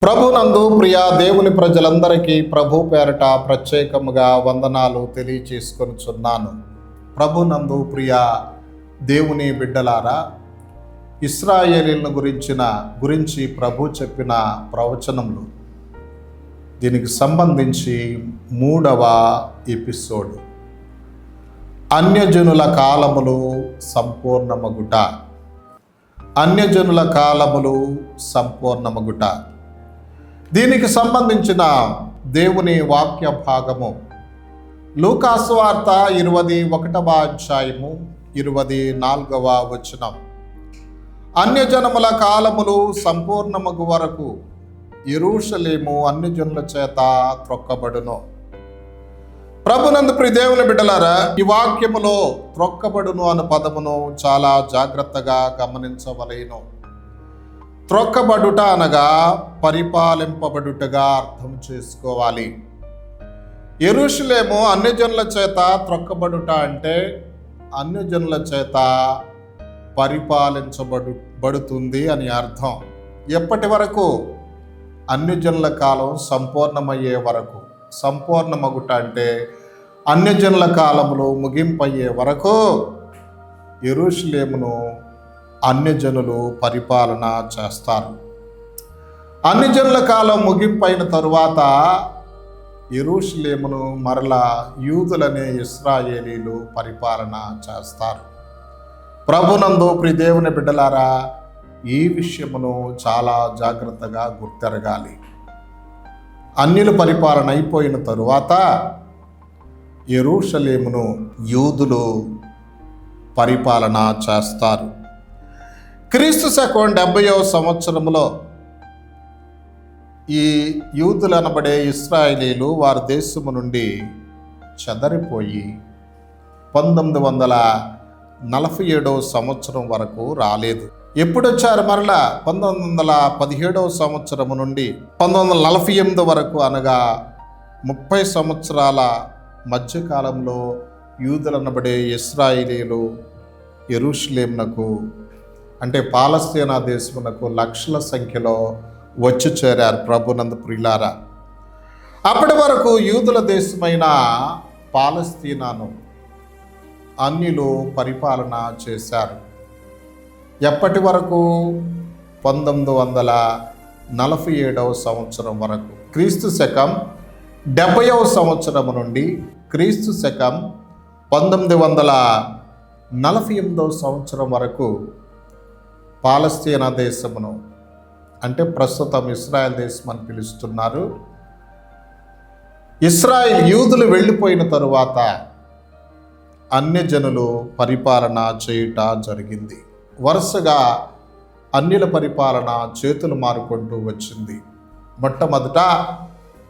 ప్రభునందు ప్రియ దేవుని ప్రజలందరికీ ప్రభు పేరట ప్రత్యేకముగా వందనాలు తెలియచేసుకొనుచున్నాను. ప్రభునందు ప్రియ దేవుని బిడ్డలారా, ఇశ్రాయేలీలను గురించి ప్రభు చెప్పిన ప్రవచనములు, దీనికి సంబంధించి 3వ ఎపిసోడ్, అన్యజనుల కాలములు సంపూర్ణమగుట. అన్యజనుల కాలములు సంపూర్ణమగుట. దీనికి సంబంధించిన దేవుని వాక్య భాగము లూకాసు వార్త 21వ అధ్యాయము 24వ వచనం. అన్యజనముల కాలములు సంపూర్ణమగు వరకు యెరూషలేము అన్యజనుల చేత త్రొక్కబడును. ప్రభునందు ప్రియ దేవుని బిడ్డలారా, ఈ వాక్యములో త్రొక్కబడును అనే పదమును చాలా జాగ్రత్తగా గమనించవలెను. త్రొక్కబడుట అనగా పరిపాలింపబడుటగా అర్థం చేసుకోవాలి. యెరూషలేము అన్యజనుల చేత త్రొక్కబడుట అంటే అన్యజనుల చేత పరిపాలించబడుతుంది అని అర్థం. ఎప్పటి వరకు? అన్యజనుల కాలం సంపూర్ణమయ్యే వరకు. సంపూర్ణమగుట అంటే అన్యజనుల కాలములు ముగింపయ్యే వరకు యెరూషలేమును అన్యజనులు పరిపాలన చేస్తారు. అన్యజనుల కాలం ముగింపైన తరువాత యెరూషలేమును మరలా యూదులనే ఇశ్రాయేలీలు పరిపాలన చేస్తారు. ప్రభునందు ప్రియ దేవుని బిడ్డలారా, ఈ విషయమును చాలా జాగ్రత్తగా గుర్తెరగాలి. అన్యుల పరిపాలన అయిపోయిన తరువాత యెరూషలేమును యూదులు పరిపాలన చేస్తారు. క్రీస్తు శకం 70వ సంవత్సరంలో ఈ యూదులు అనబడే ఇశ్రాయేలీలు వారి దేశము నుండి చెదరిపోయి 1947వ సంవత్సరం వరకు రాలేదు. ఎప్పుడు వచ్చారు? మరలా 1917వ సంవత్సరం నుండి 1948 వరకు, అనగా 30 సంవత్సరాల మధ్యకాలంలో యూదులనబడే ఇశ్రాయేలీలు యెరూషలేమునకు అంటే పాలస్తీనా దేశమునకు లక్షల సంఖ్యలో వచ్చి చేరారు. ప్రభునందు ప్రియులారా, అప్పటి వరకు యూదుల దేశమైన పాలస్తీనాను అన్యులు పరిపాలన చేశారు. ఎప్పటి వరకు? 1947వ సంవత్సరం వరకు. క్రీస్తు శకం 70వ సంవత్సరం నుండి క్రీస్తు శకం 1948వ సంవత్సరం వరకు పాలస్తీనా దేశమును అంటే ప్రస్తుతం ఇస్రాయేల్ దేశం అని పిలుస్తున్నారు. ఇస్రాయేల్ యూదులు వెళ్ళిపోయిన తరువాత అన్యజనులు పరిపాలన చేయుట జరిగింది. వరుసగా అన్యుల పరిపాలన చేతులు మారుకుంటూ వచ్చింది. మొట్టమొదట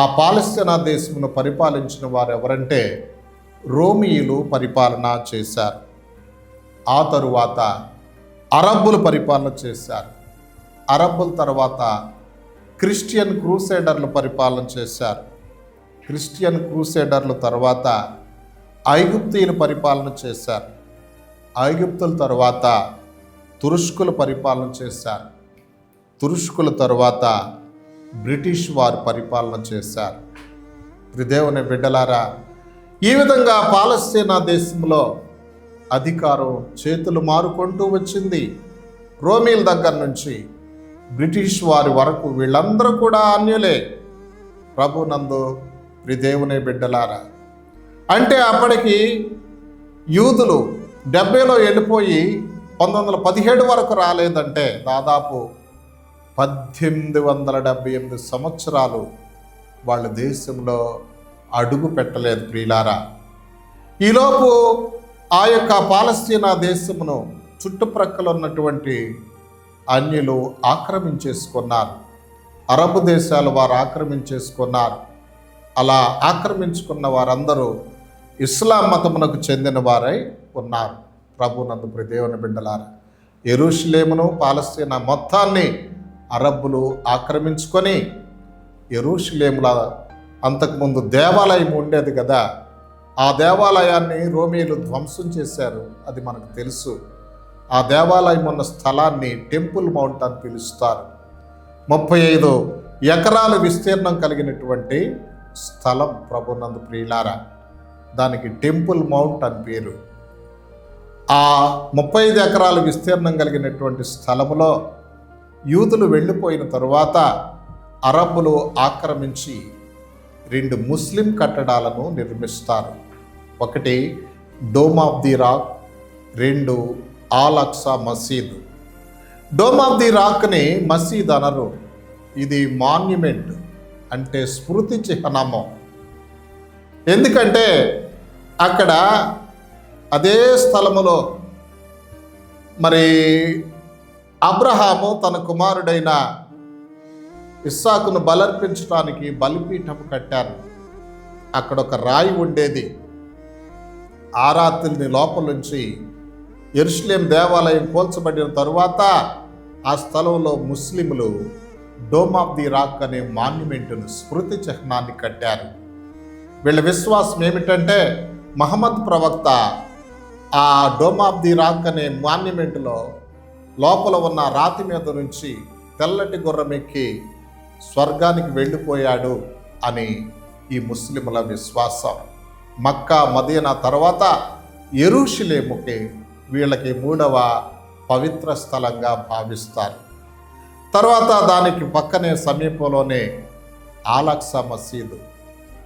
ఆ పాలస్తీనా దేశమును పరిపాలించిన వారు ఎవరంటే రోమీయులు పరిపాలన చేశారు. ఆ తరువాత అరబ్బులు పరిపాలన చేశారు. అరబ్బుల తర్వాత క్రిస్టియన్ క్రూసేడర్లు పరిపాలన చేశారు. క్రిస్టియన్ క్రూసేడర్ల తర్వాత ఐగుప్తీయులు పరిపాలన చేశారు. ఐగుప్తుల తర్వాత తురుష్కులు పరిపాలన చేశారు. తురుష్కుల తర్వాత బ్రిటిష్ వారు పరిపాలన చేశారు. దేవుని బిడ్డలారా, ఈ విధంగా పాలస్తీనా దేశంలో అధికారం చేతులు మారుకుంటూ వచ్చింది. రోమీల దగ్గర నుంచి బ్రిటిష్ వారి వరకు వీళ్ళందరూ కూడా అన్యులే. ప్రభునందు దేవుని బిడ్డలారా, అంటే అప్పటికి యూదులు 70లో వెళ్ళిపోయి 1917 వరకు రాలేదంటే దాదాపు 1878 సంవత్సరాలు వాళ్ళ దేశంలో అడుగు పెట్టలేదు. ప్రియులారా, ఈలోపు ఆ యొక్క పాలస్తీనా దేశమును చుట్టుప్రక్కల ఉన్నటువంటి అన్యులు ఆక్రమించేసుకున్నారు. అరబ్ దేశాలు వారు ఆక్రమించేసుకున్నారు. అలా ఆక్రమించుకున్న వారందరూ ఇస్లాం మతమునకు చెందిన వారై ఉన్నారు. ప్రభునందు ప్రియ దేవుని బిడ్డలారా, యెరూషలేమును పాలస్తీనా మొత్తాన్ని అరబ్బులు ఆక్రమించుకొని యెరూషలేములో అంతకుముందు దేవాలయం ఉండేది కదా, ఆ దేవాలయాన్ని రోమీయులు ధ్వంసం చేశారు. అది మనకు తెలుసు. ఆ దేవాలయం ఉన్న స్థలాన్ని టెంపుల్ మౌంట్ అని పిలుస్తారు. 35 ఎకరాల విస్తీర్ణం కలిగినటువంటి స్థలం ప్రభునందు ప్రియులారా. దానికి టెంపుల్ మౌంట్ అని పేరు. ఆ 35 ఎకరాల విస్తీర్ణం కలిగినటువంటి స్థలములో యూదులు వెళ్ళిపోయిన తరువాత అరబ్బులు ఆక్రమించి 2 ముస్లిం కట్టడాలను నిర్మిస్తారు. ఒకటి Dome of the Rock, 2 Al Aqsa మసీదు. డోమ్ ఆఫ్ ది రాక్ని మసీద్ అనరు. ఇది మాన్యుమెంట్, అంటే స్మృతి చిహ్నము. ఎందుకంటే అక్కడ అదే స్థలములో మరి అబ్రహాము తన కుమారుడైన ఇస్సాకును బలర్పించడానికి బలిపీఠం కట్టారు. అక్కడ ఒక రాయి ఉండేది. ఆ రాత్రిని లోపల నుంచి యెరూషలేం దేవాలయం కూల్చబడిన తరువాత ఆ స్థలంలో ముస్లింలు డోమ్ ఆఫ్ ది రాక్ అనే మాన్యుమెంట్ను, స్మృతి చిహ్నాన్ని కట్టారు. వీళ్ళ విశ్వాసం ఏమిటంటే మహమ్మద్ ప్రవక్త ఆ డోమ్ ఆఫ్ ది రాక్ అనే మాన్యుమెంట్లో లోపల ఉన్న రాతి మీద నుంచి తెల్లటి గుర్రం ఎక్కి స్వర్గానికి వెళ్ళిపోయాడు అని ఈ ముస్లిముల విశ్వాసం. మక్కా, మదీనా తర్వాత యెరూషలేముకి వీళ్ళకి 3వ పవిత్ర స్థలంగా భావిస్తారు. తర్వాత దానికి పక్కనే సమీపంలోనే ఆల్ అక్సా మసీదు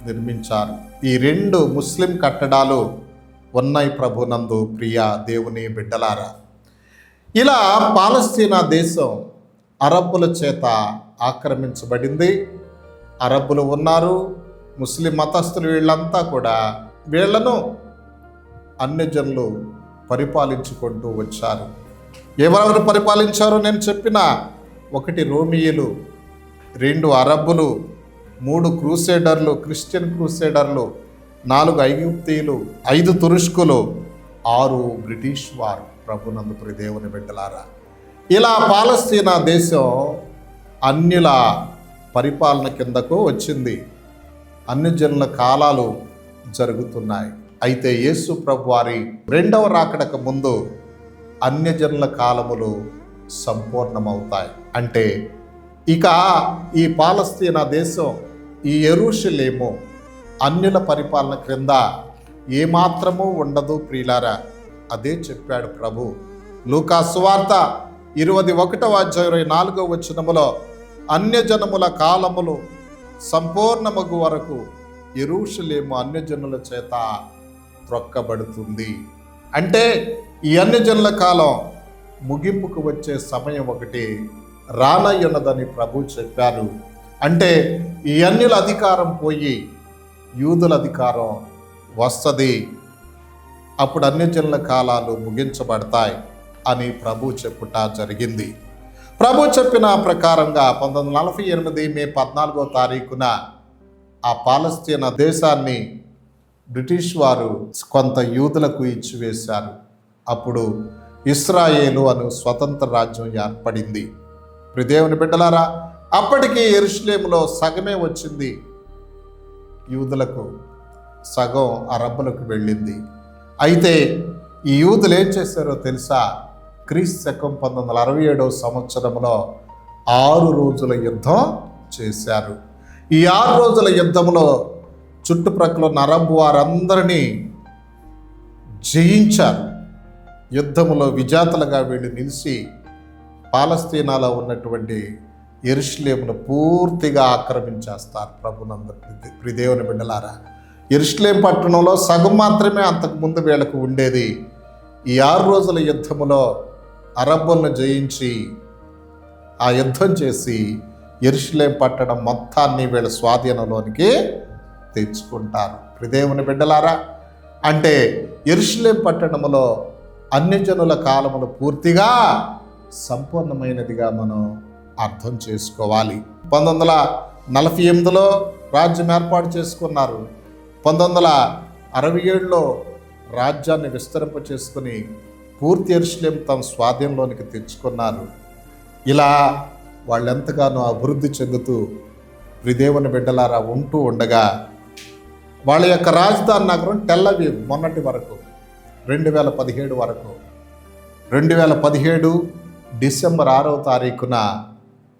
నిర్మించారు. ఈ 2 ముస్లిం కట్టడాలు ఉన్నాయి ప్రభునందు ప్రియ దేవుని బిడ్డలారా. ఇలా పాలస్తీనా దేశం అరబ్బుల చేత ఆక్రమించబడింది. అరబ్బులు ఉన్నారు, ముస్లిం మతస్థులు, వీళ్ళంతా కూడా వీళ్లను అన్యజనులు పరిపాలించుకుంటూ వచ్చారు. ఎవరెవరు పరిపాలించారో నేను చెప్పిన 1 రోమియులు, 2 అరబ్బులు, 3 క్రూసేడర్లు, క్రిస్టియన్ క్రూసేడర్లు, 4 ఐగుప్తీయులు, 5 తురుష్కులు, 6 బ్రిటిష్ వారు. ప్రభునందు ప్రియ దేవుని బిడ్డలారా, ఇలా పాలస్తీనా దేశం అన్యుల పరిపాలన కిందకు వచ్చింది. అన్యజనుల కాలాలు జరుగుతున్నాయి. అయితే యేసు ప్రభు వారి 2వ రాకడకు ముందు అన్యజనుల కాలములు సంపూర్ణమవుతాయి. అంటే ఇక ఈ పాలస్తీనా దేశం, ఈ యెరూషలేము అన్యుల పరిపాలన క్రింద ఏమాత్రమూ ఉండదు ప్రియులారా. అదే చెప్పాడు ప్రభు. లూకా సువార్త 21వ అధ్యాయం 24వ వచనములో అన్యజనముల కాలములు సంపూర్ణమగు వరకు యెరూషలేము అన్యజనుల చేత త్రొక్కబడుతుంది. అంటే ఈ అన్యజనుల కాలం ముగింపుకు వచ్చే సమయం ఒకటి రానయ్యున్నదని ప్రభు చెప్పారు. అంటే ఈ అన్యుల అధికారం పోయి యూదుల అధికారం వస్తుంది. అప్పుడు అన్యజనుల కాలాలు ముగించబడతాయి అని ప్రభు చెప్పుట జరిగింది. ప్రభు చెప్పిన ప్రకారంగా 1948 మే 14వ తారీఖున ఆ పాలస్తీనా దేశాన్ని బ్రిటిష్ వారు కొంత యూదులకు ఇచ్చివేశారు. అప్పుడు ఇస్రాయేలు అను స్వతంత్ర రాజ్యం ఏర్పడింది. దేవుని బిడ్డలారా, అప్పటికి యెరూషలేములో సగమే వచ్చింది యూదులకు, సగం అరబ్బులకు వెళ్ళింది. అయితే ఈ యూదులు ఏం చేశారో తెలుసా? క్రీస్తు శకం 1967వ సంవత్సరంలో 6 రోజుల యుద్ధం చేశారు. ఈ 6 రోజుల యుద్ధంలో చుట్టుప్రక్కల ఉన్న అరబ్బు వారందరినీ జయించారు. యుద్ధములో విజేతలుగా వీళ్ళు నిలిచి పాలస్తీనాలో ఉన్నటువంటి యెరూషలేమును పూర్తిగా ఆక్రమించేస్తారు. ప్రభునందరి దేవుని బిడ్డలారా, యెరూషలేం పట్టణంలో సగం మాత్రమే అంతకుముందు వీళ్ళకు ఉండేది. ఈ 6 రోజుల యుద్ధములో అరబ్బులను జయించి ఆ యుద్ధం చేసి యెరూషలేం పట్టణం మొత్తాన్ని వీళ్ళ స్వాధీనంలోనికి తెచ్చుకుంటారు. దేవుని బిడ్డలారా, అంటే యెరూషలేం పట్టణములో అన్యజనుల కాలములు పూర్తిగా సంపూర్ణమైనదిగా మనం అర్థం చేసుకోవాలి. 1948లో రాజ్యం ఏర్పాటు చేసుకున్నారు. 1967లో రాజ్యాన్ని విస్తరింప చేసుకుని పూర్తి యెరూషలేం తమ స్వాధీనంలోనికి తెచ్చుకున్నారు. ఇలా వాళ్ళెంతగానో అభివృద్ధి చెందుతూ దేవుని బిడ్డలారా ఉంటూ ఉండగా వాళ్ళ యొక్క రాజధాని నగరం టెల్ అవీవ్ మొన్నటి వరకు 2017 వరకు 2017 డిసెంబర్ 6వ తారీఖున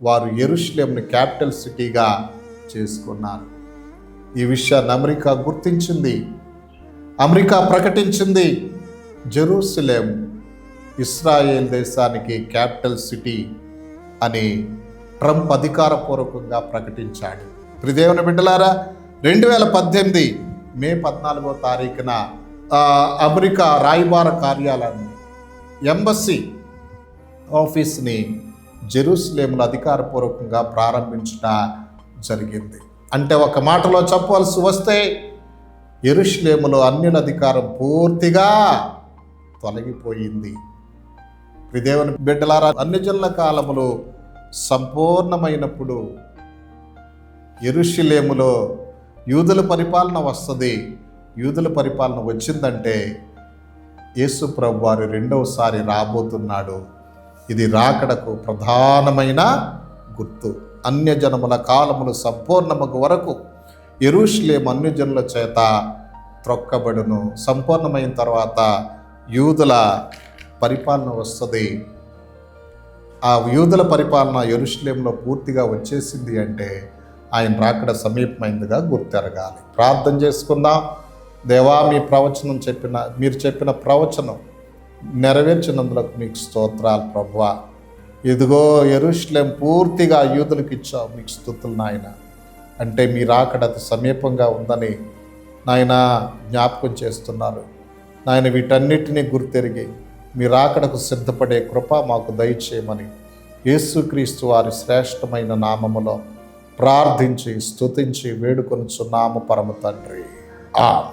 వారు యెరూషలేముని క్యాపిటల్ సిటీగా చేసుకున్నారు. ఈ విషయాన్ని అమెరికా గుర్తించింది. అమెరికా ప్రకటించింది, జెరూసలేం ఇస్రాయేల్ దేశానికి క్యాపిటల్ సిటీ అని ట్రంప్ అధికారపూర్వకంగా ప్రకటించాడు. ప్రియదేవుని బిడ్డలారా, 2018 మే 14వ తారీఖున అమెరికా రాయబార కార్యాలయాన్ని, ఎంబసీ ఆఫీస్ని జెరూసలేంలో అధికారపూర్వకంగా ప్రారంభించడం జరిగింది. అంటే ఒక మాటలో చెప్పవలసి వస్తే యెరూషలేములో అన్యుల అధికారం పూర్తిగా తొలగిపోయింది. దేవుని బిడ్డలారా, అన్ని జనుల కాలములో సంపూర్ణమైనప్పుడు యెరూషలేములో యూదుల పరిపాలన వస్తుంది. యూదుల పరిపాలన వచ్చిందంటే యేసు ప్రభువు వారు రెండవసారి రాబోతున్నాడు. ఇది రాకడకు ప్రధానమైన గుర్తు. అన్యజనముల కాలములు సంపూర్ణమగు వరకు యెరూషలేము అన్యజనుల చేత త్రొక్కబడును. సంపూర్ణమైన తర్వాత యూదుల పరిపాలన వస్తుంది. ఆ యూదుల పరిపాలన యెరూషలేములో పూర్తిగా వచ్చేసింది అంటే ఆయన రాకడ సమీపమైందిగా గుర్తెరగాలి. ప్రార్థన చేసుకుందాం. దేవా, మీరు చెప్పిన ప్రవచనం నెరవేర్చినందులకు మీకు స్తోత్రాలు ప్రభువా. ఇదిగో యెరూషలేం పూర్తిగా యూదులకు ఇచ్చావు, మీకు స్తుతులు నాయన. అంటే మీ రాకడ అతి సమీపంగా ఉందని నాయన జ్ఞాపకం చేస్తున్నారు. నాయన వీటన్నిటినీ గుర్తెరిగి మీ రాకడకు సిద్ధపడే కృప మాకు దయచేయమని యేసుక్రీస్తు వారి శ్రేష్టమైన నామములో ప్రార్థించి స్తుతించి వేడుకొనుచున్నాము పరమ తండ్రి. ఆమేన్.